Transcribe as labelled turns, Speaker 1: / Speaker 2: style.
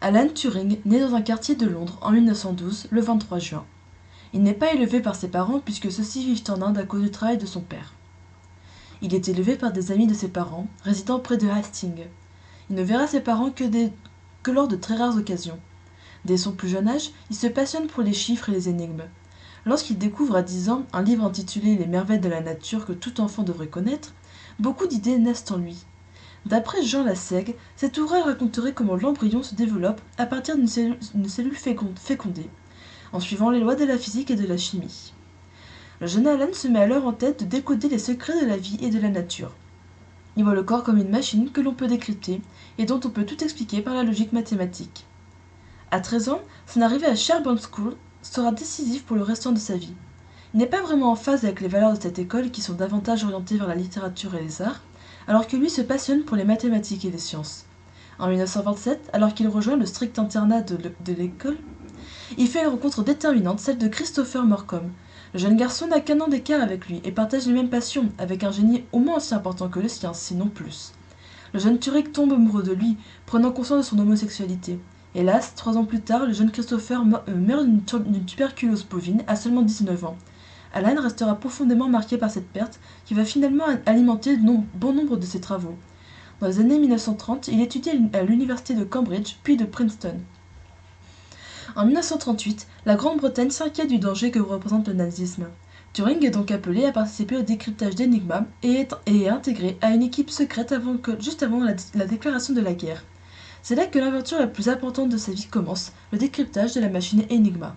Speaker 1: Alan Turing naît dans un quartier de Londres en 1912, le 23 juin. Il n'est pas élevé par ses parents puisque ceux-ci vivent en Inde à cause du travail de son père. Il est élevé par des amis de ses parents, résidant près de Hastings. Il ne verra ses parents que lors de très rares occasions. Dès son plus jeune âge, il se passionne pour les chiffres et les énigmes. Lorsqu'il découvre à 10 ans un livre intitulé Les merveilles de la nature que tout enfant devrait connaître, beaucoup d'idées naissent en lui. D'après Jean Lassègue, cet ouvrage raconterait comment l'embryon se développe à partir d'une cellule fécondée, en suivant les lois de la physique et de la chimie. Le jeune Alan se met alors en tête de décoder les secrets de la vie et de la nature. Il voit le corps comme une machine que l'on peut décrypter et dont on peut tout expliquer par la logique mathématique. À 13 ans, son arrivée à Sherborne School sera décisive pour le restant de sa vie. Il n'est pas vraiment en phase avec les valeurs de cette école qui sont davantage orientées vers la littérature et les arts, alors que lui se passionne pour les mathématiques et les sciences. En 1927, alors qu'il rejoint le strict internat de l'école, il fait une rencontre déterminante, celle de Christopher Morcom. Le jeune garçon n'a qu'un an d'écart avec lui et partage les mêmes passions, avec un génie au moins aussi important que le sien, sinon plus. Le jeune Turing tombe amoureux de lui, prenant conscience de son homosexualité. Hélas, 3 ans plus tard, le jeune Christopher meurt d'une tuberculose bovine à seulement 19 ans. Alan restera profondément marqué par cette perte, qui va finalement alimenter bon nombre de ses travaux. Dans les années 1930, il étudie à l'université de Cambridge, puis de Princeton. En 1938, la Grande-Bretagne s'inquiète du danger que représente le nazisme. Turing est donc appelé à participer au décryptage d'Enigma et est intégré à une équipe secrète juste avant la déclaration de la guerre. C'est là que l'aventure la plus importante de sa vie commence, le décryptage de la machine Enigma.